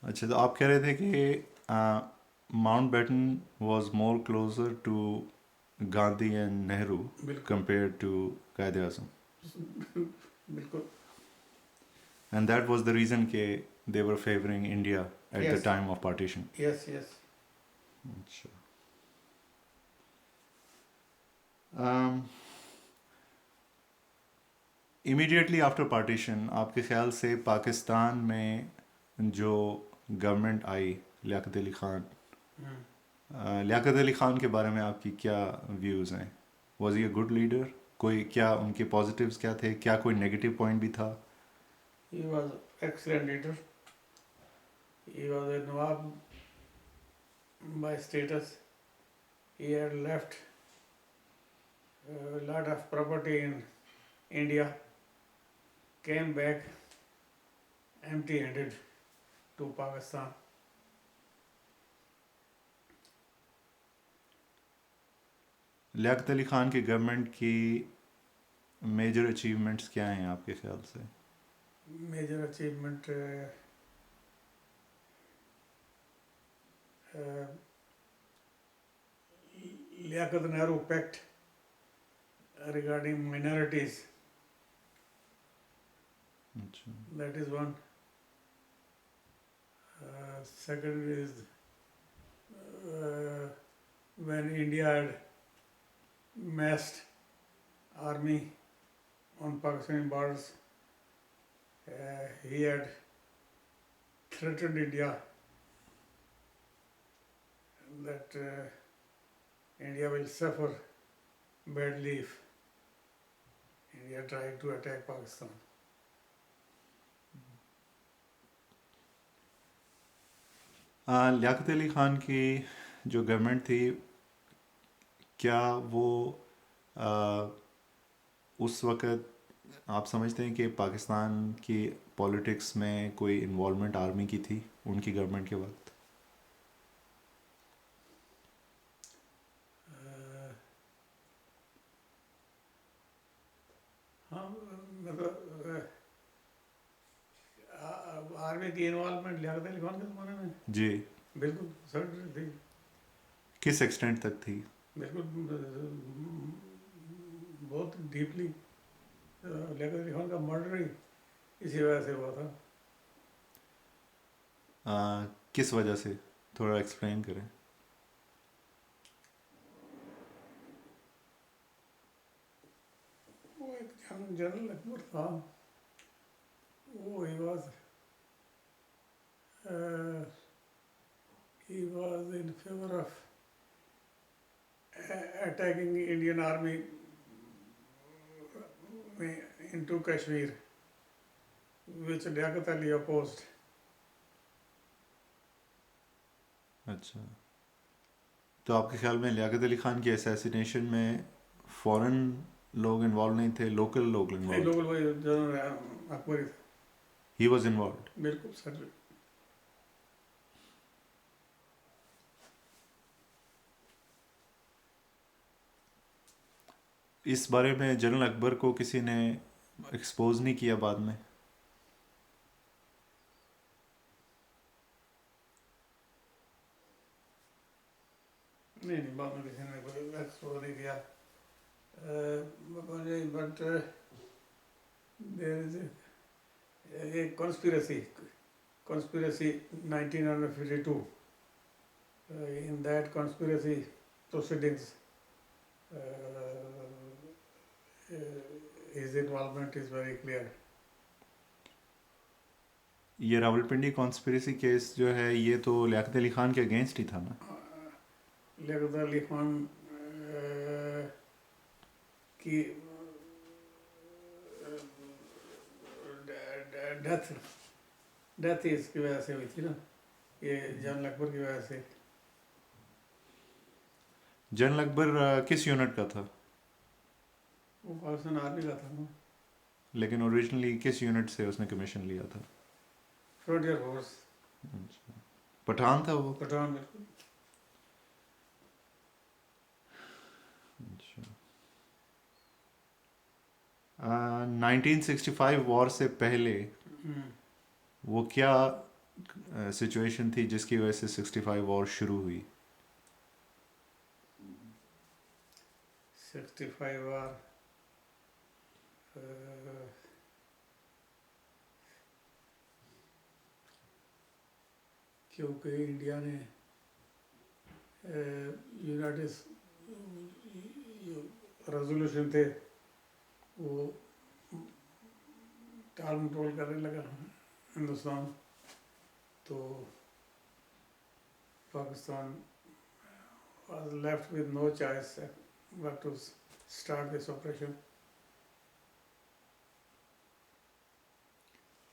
اچھا، تو آپ کہہ رہے تھے کہ Mountbatten was more closer to Gandhi and Nehru بالکل کمپیئر ٹو قائد اعظم، بالکل. And that was the reason کہ they were favouring India at the same time of partition. Yes yes. اچھا. امیڈیٹلی آفٹر پارٹیشن آپ کے خیال سے پاکستان میں جو گورنمنٹ آئی لیاقت علی خان، لیاقت علی خان کے بارے میں آپ کی کیا ویوز ہیں؟ Was he a good leader? کوئی کیا ان کے پازیٹیوز کیا تھے؟ کیا کوئی نیگیٹو پوائنٹ بھی تھا؟ He was excellent leader. He was a Nawab by status. He had left a lot of property in India, came back empty-handed to Pakistan. Liaquat Ali Khan کی گورنمنٹ کی میجر اچیومنٹس کیا ہیں آپ کے خیال سے؟ Major achievement, Liaquat Nehru Pact regarding minorities. اچھا. That is one. Second is when India had massed army on Pakistani borders, he had threatened India that India will suffer badly if India tried to attack Pakistan. Liaquat Ali Khan کی جو government تھی، کیا وہ اس وقت آپ سمجھتے ہیں کہ پاکستان کی پولیٹکس میں کوئی انوالومنٹ آرمی کی تھی ان کی گورنمنٹ کے وقت؟ ہاں مطلب آرمی کی انوالومنٹ لیاقت علی خان کے زمانے میں جی. بالکل سر تھی. کس ایکسٹینٹ تک تھی؟ بالکل بہت ڈیپلی. لیاقت علی خان کا مرڈر ہی اسی وجہ سے ہوا تھا. کس وجہ سے؟ تھوڑا ایکسپلین کریں. وہ ایک جنرل اکبر تھا. وہ he was in favor of attacking Indian army into Kashmir, which Liaquat Ali opposed. اچھا. تو آپ کے خیال میں لیاقت علی خان کی اسیسینیشن میں فورن لوگ انوالو نہیں تھے، لوکل لوگ انوالو تھے؟ لوگ general Akbar he was involved. بالکل سر. اس بارے میں جنرل اکبر کو کسی نے ایکسپوز نہیں کیا بعد میں؟ نہیں بعد میں کسی نے کوئی ایکسپوز نہیں کیا. But there is a conspiracy 1952. In that conspiracy proceedings, his involvement is very clear. یہ راولپنڈی کانسپریسی کیس جو ہے یہ تو لیاقت علی خان کے اگینسٹ ہی تھا نا؟ لیاقت علی خان کی ڈیتھ اس کی وجہ سے ہوئی تھی نا، یہ جنرل اکبر کی وجہ سے. جنرل اکبر کس یونٹ کا تھا؟ وہ پاکستان آرمی کا تھا نا. لیکن اوریجنلی کس یونٹ سے اس نے کمیشن لیا تھا؟ Frontier force. اچھا. پٹھان تھا وہ؟ پٹھان. بالکل. اچھا. 1965 وار سے پہلے وہ کیا سچویشن تھی جس کی وجہ سے 65 وار شروع ہوئی؟ 65 وار کیونکہ انڈیا نے یونائٹڈ ریزولوشن تھے وہ ٹال مٹول کرنے لگا ہندوستان، تو Pakistan was left with no choice but to start this operation.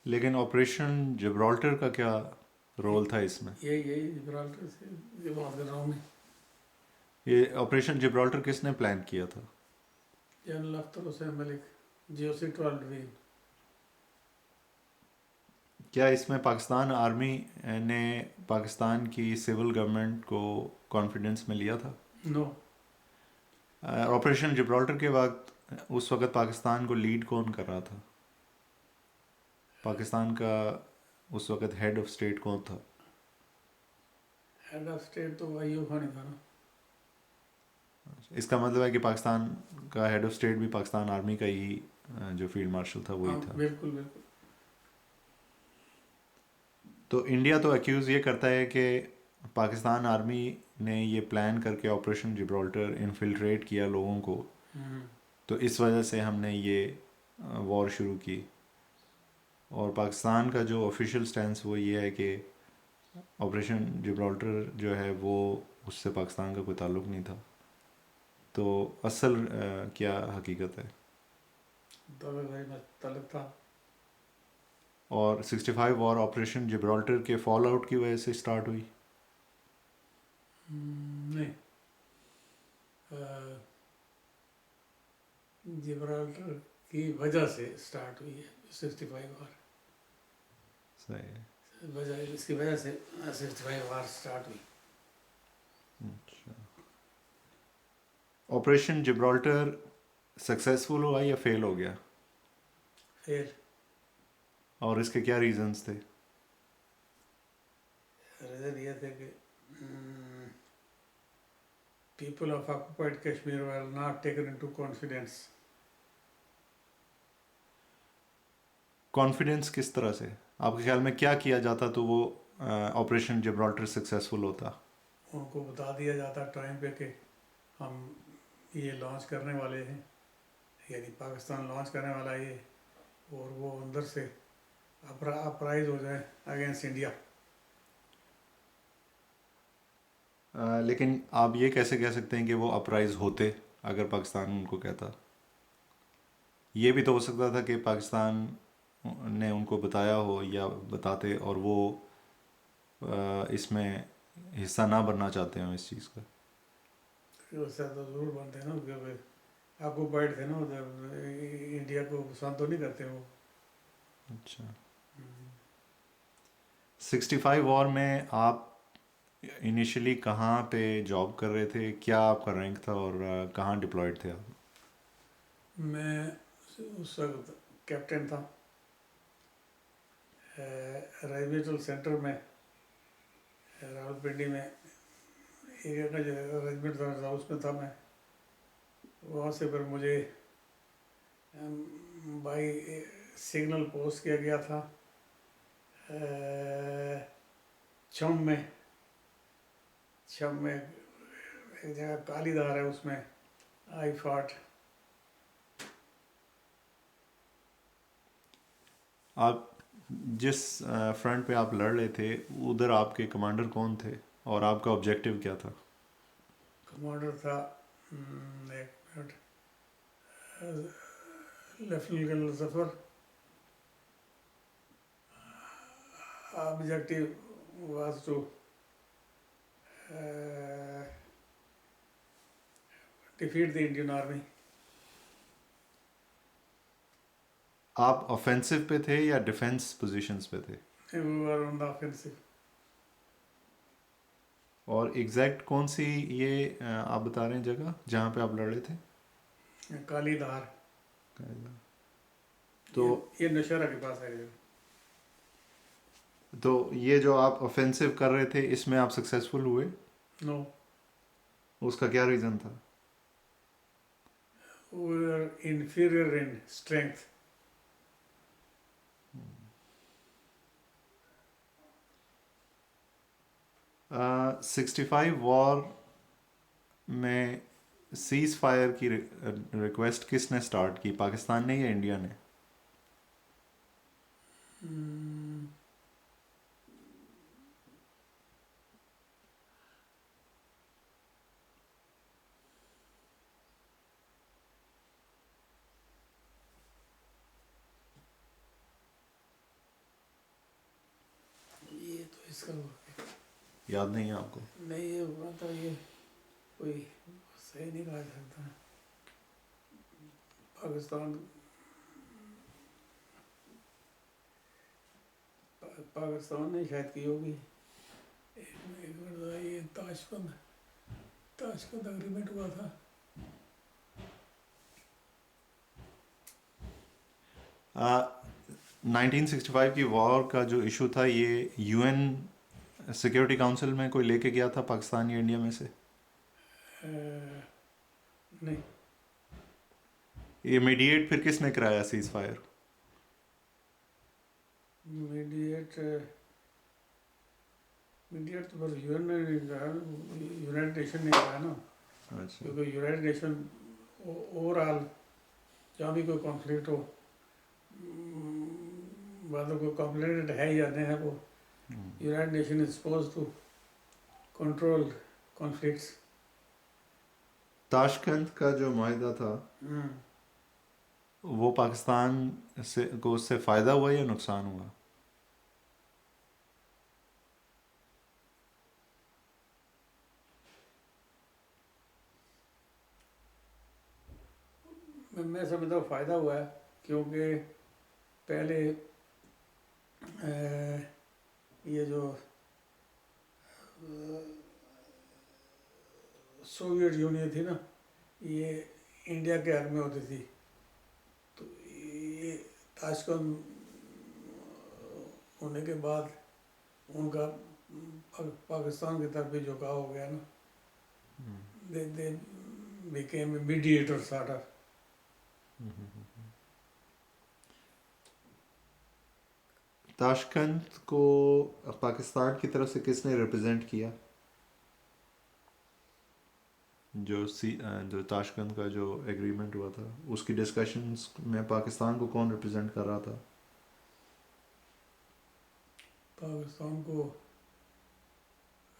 لیکن آپریشن جبرالٹر کا کیا رول تھا اس میں؟ یہی جبرالٹر سے یہ بات کر رہا ہوں میں. یہ آپریشن جبرالٹر کس نے پلان کیا تھا؟ جنرل اختر حسین ملک، GOC 12 ڈویژن. کیا اس میں پاکستان آرمی نے پاکستان کی سول گورنمنٹ کو کانفیڈنس میں لیا تھا؟ نو. آپریشن جبرالٹر کے وقت اس وقت پاکستان کو لیڈ کون کر رہا تھا؟ پاکستان کا اس وقت ہیڈ آف اسٹیٹ کون تھا؟ ہیڈ آف اسٹیٹ تو ایوب خان تھا نا. اس کا مطلب ہے کہ پاکستان کا ہیڈ آف اسٹیٹ بھی پاکستان آرمی کا ہی جو فیلڈ مارشل تھا وہی تھا. بالکل بالکل. تو انڈیا تو ایکیوز یہ کرتا ہے کہ پاکستان آرمی نے یہ پلان کر کے آپریشن جبرالٹر انفلٹریٹ کیا لوگوں کو، تو اس وجہ سے ہم نے یہ وار شروع کی. اور پاکستان کا جو آفیشیل سٹینس وہ یہ ہے کہ آپریشن جبرالٹر جو ہے وہ اس سے پاکستان کا کوئی تعلق نہیں تھا. تو اصل کیا حقیقت ہے؟ تعلق تھا. اور 65 وار آپریشن جبرالٹر کے فال آؤٹ کی وجہ سے اسٹارٹ ہوئی؟ نہیں، جبرالٹر کی وجہ سے اسٹارٹ ہوئی ہے 65 وار. صحیح. اس کی وجہ سے 65 وار اسٹارٹ ہوئی. اچھا. آپریشن جبرالٹر سکسیزفل ہوا یا فیل ہو گیا؟ فیل. اور اس کے کیا ریزنز تھے؟ ریزن یہ تھے کہ people of occupied Kashmir were not taken into confidence. Confidence کس طرح سے؟ آپ کے خیال میں کیا کیا جاتا تو وہ آپریشن جبرالٹر سکسیزفل ہوتا؟ ان کو بتا دیا جاتا ٹائم پہ کہ ہم یہ لانچ کرنے والے ہیں، یعنی پاکستان لانچ کرنے والا ہے یہ، اور وہ اندر سے اپرائز ہو جائے اگینسٹ انڈیا. لیکن آپ یہ کیسے کہہ سکتے ہیں کہ وہ اپرائز ہوتے اگر پاکستان ان کو کہتا؟ یہ بھی تو ہو سکتا تھا کہ پاکستان نے ان کو بتایا ہو یا بتاتے اور وہ اس میں حصہ نہ بننا چاہتے ہوں اس چیز کا. اس سے تو ضرور بنتے ہیں نا، کیونکہ آکوپائڈ تھے نا ادھر، انڈیا کو پسند تو نہیں کرتے وہ. اچھا. 65 وار میں آپ انیشلی کہاں پہ جاب کر رہے تھے؟ کیا آپ کا رینک تھا اور کہاں ڈپلائڈ تھے آپ؟ میں اس وقت کیپٹن تھا ریجمنٹل سینٹر میں راولپنڈی میں. ایک ریجمنٹ تھا اس میں تھا میں. وہاں سے پھر مجھے بائی سگنل پوسٹ کیا گیا تھا چھم میں ایک جگہ کالی دھار ہے، اس میں آئی فاٹ. آپ جس فرنٹ پہ آپ لڑ رہے تھے ادھر آپ کے کمانڈر کون تھے اور آپ کا آبجیکٹیو کیا تھا؟ کمانڈر تھا ایک minute, lieutenant colonel Zafar. Objective was to defeat the Indian army. آپ آفینسو پہ تھے یا ڈیفینس پوزیشنز پہ تھے؟ We were on the offensive. اور ایگزیکٹ کون سی یہ آپ بتا رہے ہیں جگہ جہاں پہ آپ لڑ رہے تھے؟ کالی دھار. تو یہ نشہرہ کے پاس ہے. تو یہ جو آپ اوفینسو کر رہے تھے اس میں آپ سکسیزفل ہوئے؟ نو، اس کا کیا ریزن تھا؟ We are inferior in strength. 65 war میں سیز فائر کی ریکویسٹ کس نے سٹارٹ کی، پاکستان نے یا انڈیا نے؟ یہ تو اس کا یاد نہیں ہے آپ کو؟ نہیں، یہ ہوا تھا، یہ کوئی صحیح نہیں کہا سکتا. پاکستان نے شاید کی ہوگی. ایک منٹ ذرا، یہ تاشکند اگریمنٹ ہوا تھا. 1965 کی وار کا جو ایشو تھا یہ یو این سیکیورٹی کاؤنسل میں کوئی لے کے گیا تھا پاکستان یا انڈیا میں سے؟ نہیں، یہ میڈیٹ پھر کس نے کرایا سیز فائر؟ میڈیٹ تو بس یونائٹڈ نیشن نے کہا نا. اچھا. کیونکہ یونائٹڈ نیشن اوور آل جہاں بھی کوئی کانفلکٹ ہو، مطلب کوئی کمپلیٹڈ ہے یا نہیں ہے، وہ United Nation is suppose to control conflicts. Tashkent کا جو معاہدہ تھا وہ پاکستان کو اس سے فائدہ ہوا یا نقصان ہوا؟ میں سمجھتا ہوں فائدہ ہوا ہے، کیونکہ پہلے یہ جو سوویٹ یونین تھی نا، یہ انڈیا کے حق میں ہوتی تھی. تو یہ تاشکند ہونے کے بعد ان کا پاکستان کی طرف بھی جھکاؤ ہو گیا نا. they became a mediator sort of. Tashkent کو پاکستان کی طرف سے کس نے ریپرزینٹ کیا؟ جو تاشکند کا جو ایگریمنٹ ہوا تھا اس کی ڈسکشنز میں پاکستان کو کون ریپرزینٹ کر رہا تھا؟ پاکستان کو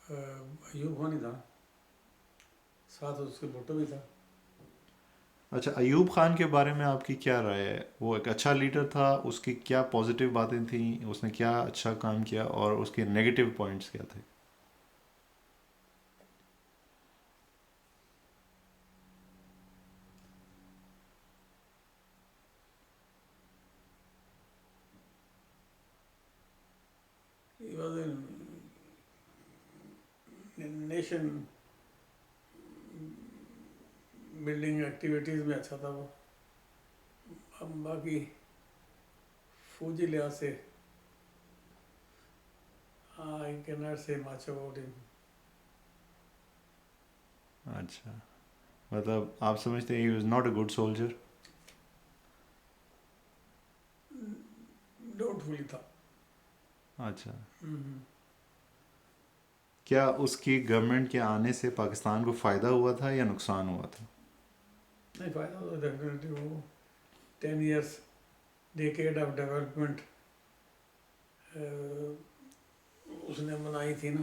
ایوب خان ہی تھا، ساتھ اس کے بھٹو بھی تھا. اچھا، ایوب خان کے بارے میں آپ کی کیا رائے ہے؟ وہ ایک اچھا لیڈر تھا، اس کی کیا پازیٹیو باتیں تھیں، اس نے کیا اچھا کام کیا، اور اس کے نیگیٹو پوائنٹس کیا تھے؟ He was in nation building activities میں اچھا تھا وہ. اب باقی فوجی لحاظ سے I cannot say much about him. اچھا، مطلب آپ سمجھتے ہیں he was not a good soldier? Doubtfully تھا. اچھا، کیا اس کی گورنمنٹ کے آنے سے پاکستان کو فائدہ ہوا تھا یا نقصان ہوا تھا؟ نہیں، فائدہ تو ڈیفینیٹلی وہ 10 years ڈیکیڈ آف ڈیولپمنٹ اس نے بنائی تھی نا.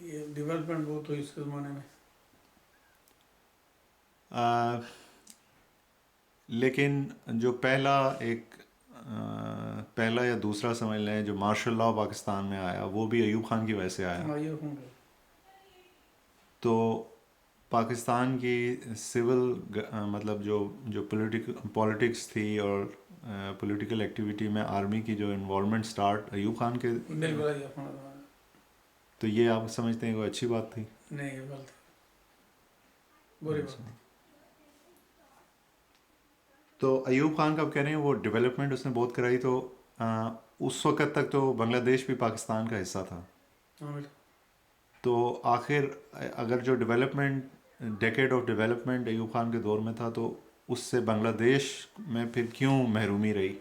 یہ ڈیولپمنٹ بہت ہوئی اس کے زمانے میں. لیکن جو پہلا یا دوسرا سمجھ لیں جو مارشل لاء پاکستان میں آیا وہ بھی ایوب خان کی وجہ سے آیا. تو پاکستان کی سول مطلب جو پولیٹکس تھی اور پولیٹیکل ایکٹیویٹی میں آرمی کی جو انوالومنٹ سٹارٹ ایوب خان کے، تو یہ آپ سمجھتے ہیں کوئی اچھی بات تھی؟ نہیں، یہ غلط بری بات. تو ایوب خان کا آپ کہہ رہے ہیں وہ ڈیولپمنٹ اس نے بہت کرائی، تو اس وقت تک تو بنگلہ دیش بھی پاکستان کا حصہ تھا. ہاں بالکل. تو آخر اگر جو development decade of development Ayub Khan کے دور میں تھا تو اس سے بنگلہ دیش میں پھر کیوں محرومی رہی؟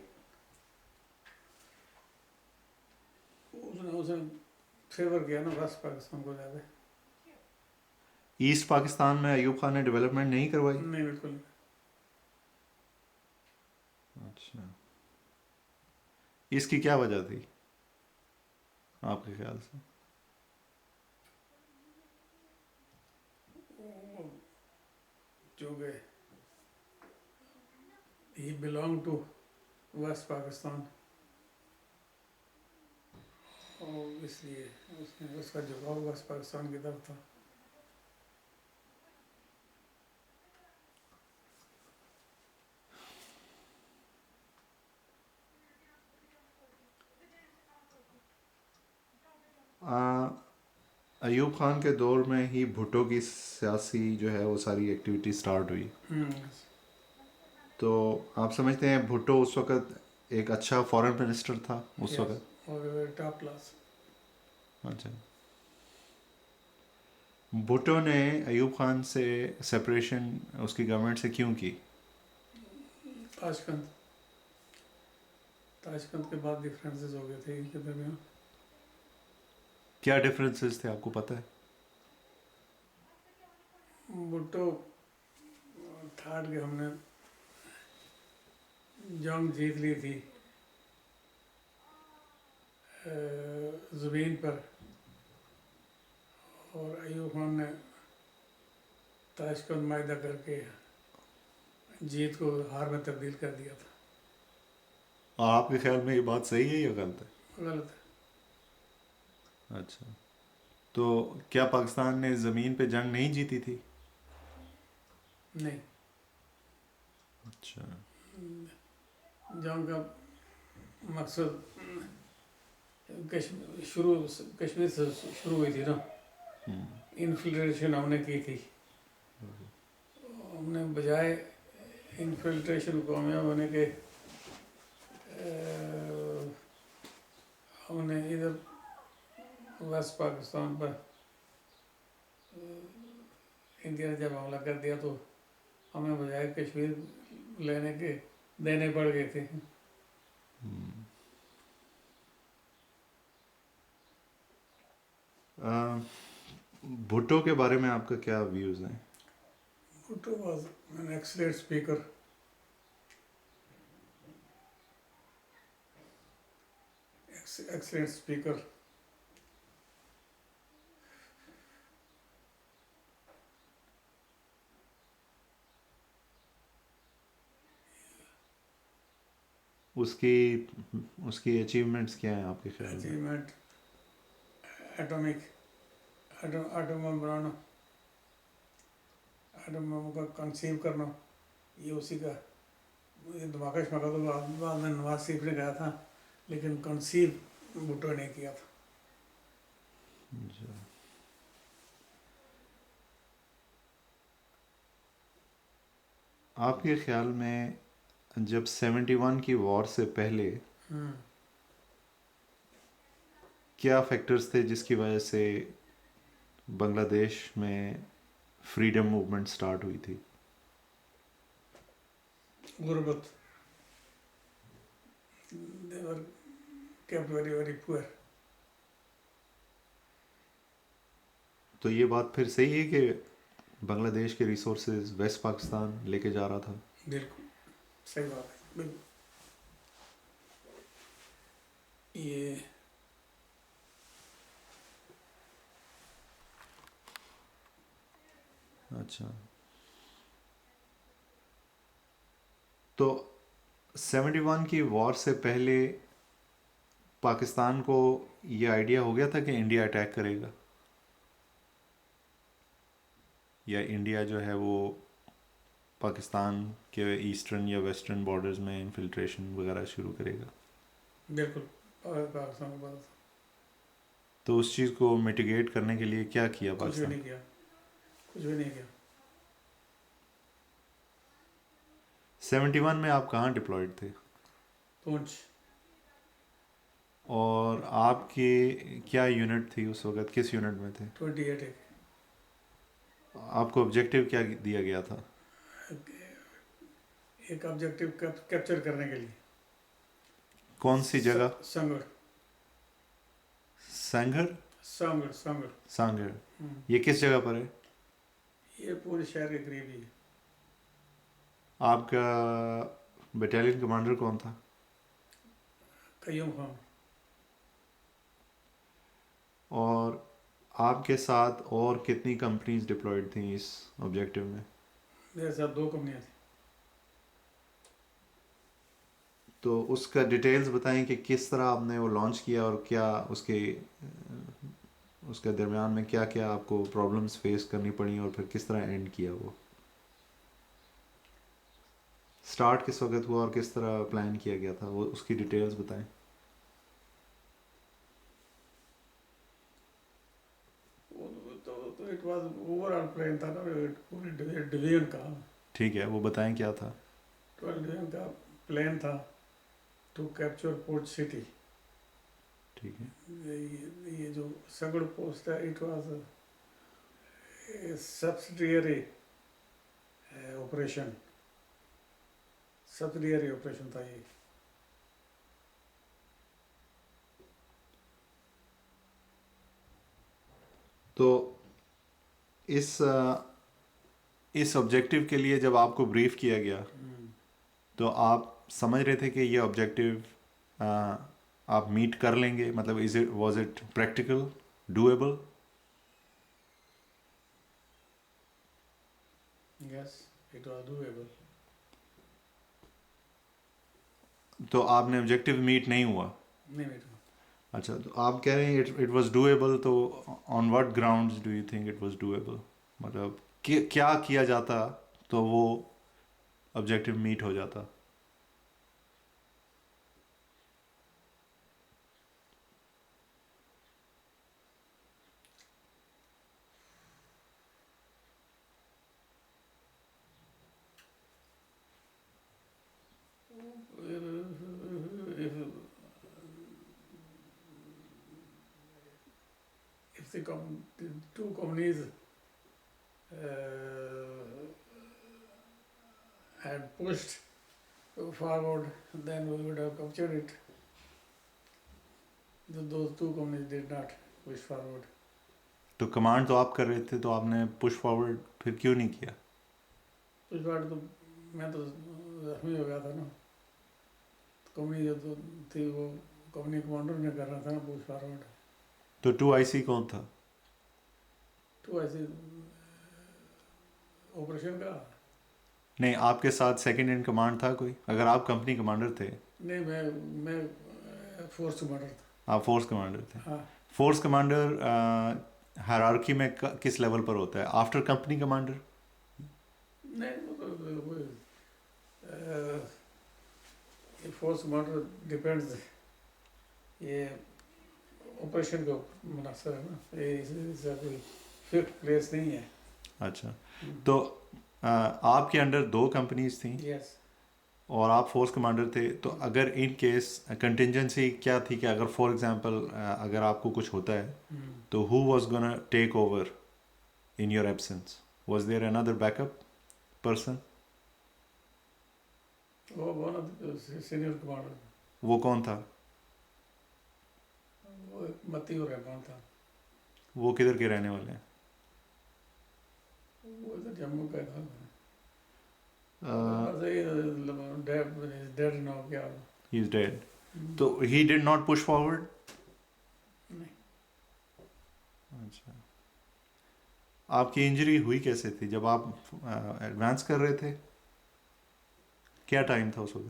اس نے فیور کیا نا ویسٹ پاکستان کو زیادہ. ایسٹ پاکستان میں ایوب خان نے ڈیولپمنٹ نہیں کروائی؟ نہیں بالکل نہیں. اچھا، اس کی کیا وجہ تھی آپ کے خیال سے؟ چونکہ ہی بلانگ ٹو ویسٹ پاکستان، اور اس لیے اس کا جھکاؤ ویسٹ پاکستان کی طرف تھا. ایوب خان کے دور میں ہی بھٹو کی سیاسی جو ہے وہ ساری ایکٹیویٹی سٹارٹ ہوئی. تو آپ سمجھتے ہیں بھٹو اس وقت ایک اچھا فورن منسٹر تھا اس وقت؟ اور ٹاپ کلاس. اچھا، بھٹو نے ایوب خان سے سپریشن اس کی گورنمنٹ سے کیوں کی؟ تاشکند کے بعد ڈفرینسز ہو گئے تھے ان کے درمیان. کیا ڈفرینسز تھے آپ کو پتہ ہے؟ بھٹو تھا کہ ہم نے جنگ جیت لی تھی زمین پر، اور ایوب خان نے تاشکند معاہدہ کر کے جیت کو ہار میں تبدیل کر دیا تھا. آپ کے خیال میں یہ بات صحیح ہے یا غلط ہے؟ غلط ہے. اچھا، تو کیا پاکستان نے زمین پہ جنگ نہیں جیتی تھی؟ نہیں. اچھا، جنگ کا مقصد کشمیر سے شروع ہوئی تھی نا. انفلٹریشن ہم نے کی تھی. ہم نے بجائے انفلٹریشن کامیاب ہونے کے ہم نے ادھر ویسٹ پاکستان پر انڈیا نے جب حملہ کر دیا تو ہمیں بجائے کشمیر لینے کے دینے پڑ گئے تھے. بھٹو کے بارے میں آپ کا کیا ویوز ہیں؟ Bhutto was an excellent speaker. Excellent speaker. اس کی اچیومنٹس کیا ہیں آپ کے خیال میں؟ اچیومنٹ ایٹم بم بنانا، ایٹم بم کا کنسیو کرنا، یہ اسی کا دھماکہ شماکہ تو بعد میں نواز شریف نے کہا تھا، لیکن کنسیو بھٹو نے کیا تھا. آپ کے خیال میں جب 71 کی وار سے پہلے کیا فیکٹرز تھے جس کی وجہ سے بنگلہ دیش میں فریڈم موومنٹ سٹارٹ ہوئی تھی؟ غربت. They were kept very very poor. تو یہ بات پھر صحیح ہے کہ بنگلہ دیش کے ریسورسز ویسٹ پاکستان لے کے جا رہا تھا؟ بالکل صحیح بات ہے. بالکل یہ اچھا، تو 71 کی وار سے پہلے پاکستان کو یہ آئیڈیا ہو گیا تھا کہ انڈیا اٹیک کرے گا، یا انڈیا جو ہے وہ پاکستان کے ایسٹرن یا ویسٹرن بارڈرز میں انفلٹریشن وغیرہ شروع کرے گا؟ بالکل پاکستان کو بات تو اس چیز کو میٹیگیٹ کرنے کے لیے کیا کیا کچھ بھی پاکستان؟ نہیں کیا. کچھ بھی نہیں کیا. 71 میں آپ کہاں ڈپلائڈ تھے؟ پونچھ. اور آپ کی کیا یونٹ تھی اس وقت، کس یونٹ میں تھے؟ 28 آپ کو آبجیکٹیو کیا دیا گیا تھا؟ ایک آبجیکٹیو کیپچر کرنے کے لیے. کون سی جگہ؟ سنگر. سنگر؟ سنگر. سانگر. یہ کس جگہ پر ہے؟ یہ پورے شہر کے قریب ہی ہے. آپ کا بٹالین کمانڈر کون تھا؟ قیوم خان. اور آپ کے ساتھ اور کتنی کمپنیز ڈپلائڈ تھیں اس آبجیکٹیو میں؟ میرے ساتھ 2 کمپنیاں تھیں. تو اس کا ڈیٹیلز بتائیں کہ کس طرح آپ نے وہ لانچ کیا اور کیا اس کے درمیان میں کیا کیا آپ کو پرابلمس فیس کرنی پڑیں اور پھر کس طرح اینڈ کیا وہ؟ سٹارٹ کس وقت ہوا اور کس طرح پلان کیا گیا تھا، وہ اس کی ڈیٹیلز بتائیں. تو it was over all plan تھا نا، پورے ڈویژن کا. ٹھیک ہے، وہ بتائیں کیا تھا. 12 ڈویژن کا پلان تھا ٹو کیپچر پورٹ سٹی. ٹھیک ہے. یہ جو سنگڑ پوسٹ ہے، اٹ واز سبسڈیئری آپریشن. سبسڈیئری آپریشن تھا یہ. تو اس آبجیکٹیو کے لیے جب آپ کو بریف کیا گیا تو آپ سمجھ رہے تھے کہ یہ آبجیکٹیو آپ میٹ کر لیں گے، مطلب was it practical, doable? Yes it was doable. تو آپ نے آبجیکٹیو میٹ نہیں ہوا؟ نہیں بیٹا. اچھا، تو آپ کہہ رہے ہیں اٹ واز ڈویبل، تو on what grounds do you think it was doable? مطلب کیا کیا جاتا تو وہ آبجیکٹیو میٹ ہو جاتا؟ If the two companies had pushed forward, then we would have captured it. Those two companies did not push forward. تو command تو آپ کر رہے تھے، تو آپ نے پش فارورڈ پھر کیوں نہیں کیا؟ پش فارورڈ تو میں تو زخمی ہو گیا تھا نا. کمپنی جو تھی وہ کمپنی کمانڈر نے کرنا تھا نا پش فارورڈ. تو 2IC کون تھا؟ تو ایسے آپریشن کا نہیں، آپ کے ساتھ سیکنڈ ان کمانڈ تھا کوئی؟ اگر آپ کمپنی کمانڈر تھے. نہیں، میں فورس کمانڈر تھا. آپ فورس کمانڈر تھے. ہاں. فورس کمانڈر ہائرارکی میں کس لیول پر ہوتا ہے؟ After company commander? نہیں، فورس کمانڈر ڈپینڈز، یہ آپریشن کے منحصر ہے نا، یہ کوئی فکس پلیس نہیں ہے. اچھا، تو آپ کے انڈر 2 کمپنیز تھیں. یس. اور آپ فورس کمانڈر تھے، تو اگر ان کیس کنٹینجنسی کیا تھی کہ اگر فار ایگزامپل اگر آپ کو کچھ ہوتا ہے تو who was gonna take over in your absence? Was there another back up person? وہ سینئر کمانڈر. وہ کون تھا؟ وہ متی اور رحمان تھا. وہ کدھر کے رہنے والے ہیں؟ وہ ادھر جموں کا تھا. ڈیڈ نو کیا. ہی از ڈیڈ. تو ہی ڈڈ ناٹ پش فارورڈ؟ نہیں. اچھا، آپ کی انجری ہوئی کیسے تھی جب آپ ایڈوانس کر رہے تھے؟ کیا ٹائم تھا اس وقت؟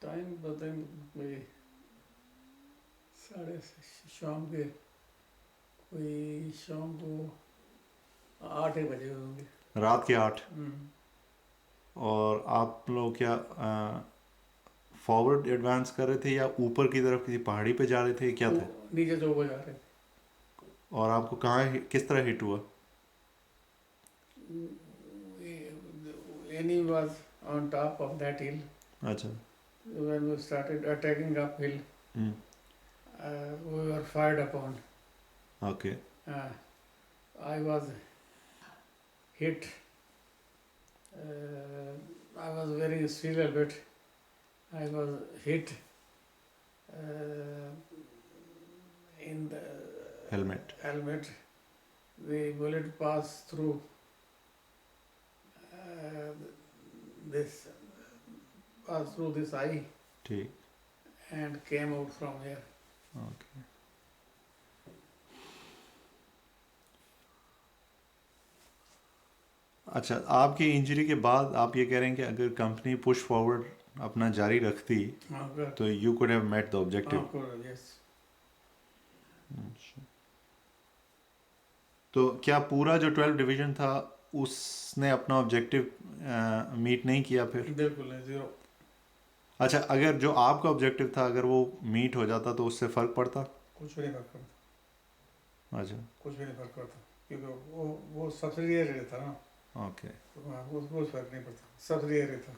ٹائم بتائیں کوئی شام کو 8 بجے ہوں گے. رات کے 8؟ اور آپ لوگ کیا فارورڈ ایڈوانس کر رہے تھے یا اوپر کی طرف کسی پہاڑی پہ جا رہے تھے، کیا تھے؟ نیچے 2 بجے آ رہے تھے. اور آپ کو کہاں کس طرح ہٹ ہوا؟ Any was on top of that hill. اچھا. When we started attacking uphill, we were fired upon. Okay. I was hit. I was wearing still a bit. I was hit in the Helmet. helmet. The bullet passed through this eye ٹھیک. and came out from here. Okay. اچھا, آپ کی injury کے بعد آپ یہ کہہ رہے ہیں کہ اگر کمپنی پش فارورڈ اپنا جاری رکھتی تو you could have meet the objective. Yes. تو کیا پورا جو 12 ڈویژن تھا اس نے اپنا آبجیکٹو میٹ نہیں کیا پھر؟ بالکل نہیں, زیرو. اچھا, اگر جو آپ کا آبجیکٹو تھا اگر وہ میٹ ہو جاتا تو اس سے فرق پڑتا؟ کچھ بھی نہیں فرق پڑتا. اچھا, کچھ بھی نہیں فرق پڑتا کیونکہ وہ سبسیڈیئری تھا نا. اوکے. اس کو فرق نہیں پڑتا, سبسیڈیئری تھا.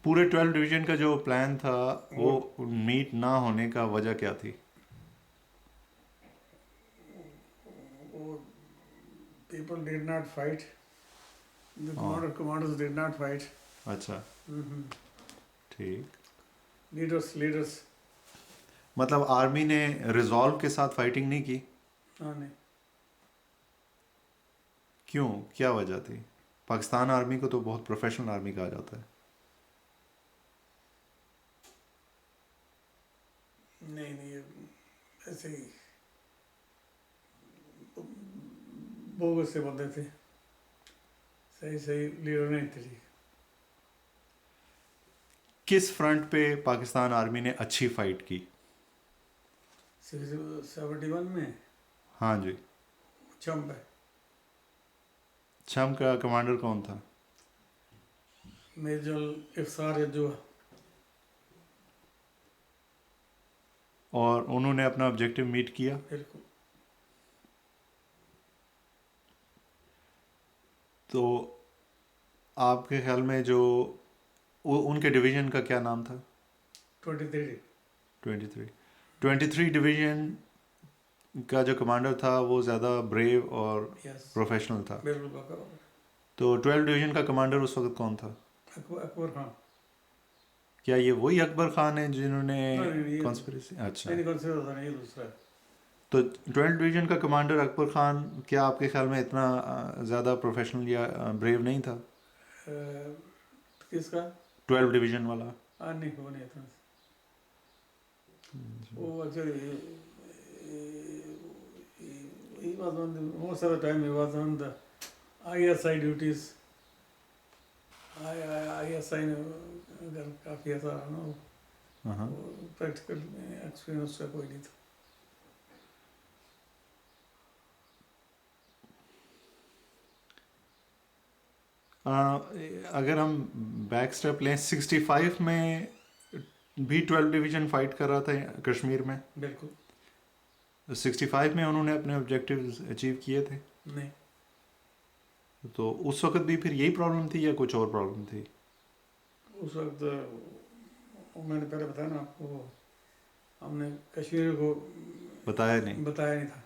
پورے 12 ڈویژن کا جو پلان تھا وہ میٹ نہ ہونے کا وجہ کیا تھی؟ People did not fight. The commanders did not fight. اچھا, ٹھیک. Leaders. مطلب آرمی نے ریزالو کے ساتھ فائٹنگ نہیں کی؟ نہیں. کیوں, کیا وجہ تھی؟ پاکستان آرمی کو تو بہت پروفیشنل آرمی کہا جاتا ہے. نہیں ایسے ہی بوگس سے بندے تھے, صحیح لیڈر نہیں تھے. کس فرنٹ پہ پاکستان آرمی نے اچھی فائٹ کی؟ 71 میں. ہاں جی. چھم پہ. چھم کا کمانڈر کون تھا؟ میجر افسار یجوا. اور انہوں نے اپنا آبجیکٹو میٹ کیا؟ بالکل. تو آپ کے خیال میں جو ان کے ڈویژن کا کیا نام تھا؟ 23 ڈویژن کا جو کمانڈر تھا وہ زیادہ بریو اور پروفیشنل تھا. تو 12 ڈویژن کا کمانڈر اس وقت کون تھا؟ اکبر خان. کیا یہ وہی اکبر خان ہے جنہوں نے کانسپریسی؟ اچھا, تو 12 ڈویژن کا کمانڈر اکبر خان کیا آپ کے خیال میں اتنا زیادہ پروفیشنل یا بریو نہیں تھا؟ کس کا؟ 12 ڈویژن والا. نہیں, وہ نہیں تھا. وہ actually he was on the most of the time he was on the ISI duties. ISI اگر کافی ایسا نا پریکٹیکل ایکسپیرینس کا کوئی نہیں تھا. اگر ہم بیک سٹیپ لیں 65 میں بھی 12 ڈویژن فائٹ کر رہا تھا کشمیر میں. بالکل. 65 میں انہوں نے اپنے آبجیکٹیوز اچیو کیے تھے؟ نہیں. تو اس وقت بھی پھر یہی پرابلم تھی یا کچھ اور پرابلم تھی؟ اس وقت میں نے پہلے بتایا نا آپ کو, ہم نے کشمیر کو بتایا نہیں تھا.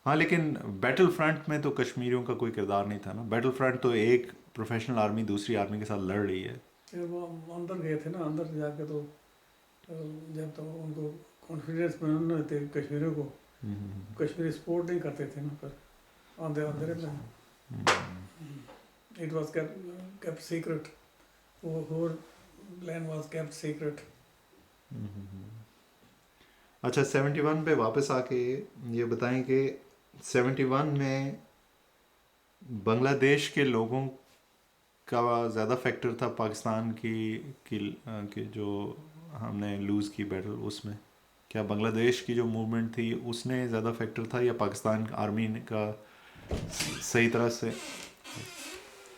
ہاں, لیکن بیٹل فرنٹ میں تو کشمیریوں کا کوئی کردار نہیں تھا نا. بیٹل فرنٹ تو ایک پروفیشنل آرمی دوسری آرمی کے ساتھ لڑ رہی ہے. وہ اندر گئے تھے نا, اندر جا کے تو جب تو ان کو کانفیڈینس میں نہ دیتے کشمیریوں کو, کشمیری سپورٹ نہیں کرتے تھے نا. پر اٹ واز کیپٹ سیکرٹ. وہ whole plan was kept secret. اچھا, 71 پہ واپس آ کے یہ بتائیں کہ 71 میں بنگلہ دیش کے لوگوں کا زیادہ فیکٹر تھا پاکستان کی جو ہم نے لوز کی بیٹل, اس میں کیا بنگلہ دیش کی جو موومنٹ تھی اس نے زیادہ فیکٹر تھا یا پاکستان آرمی کا صحیح طرح سے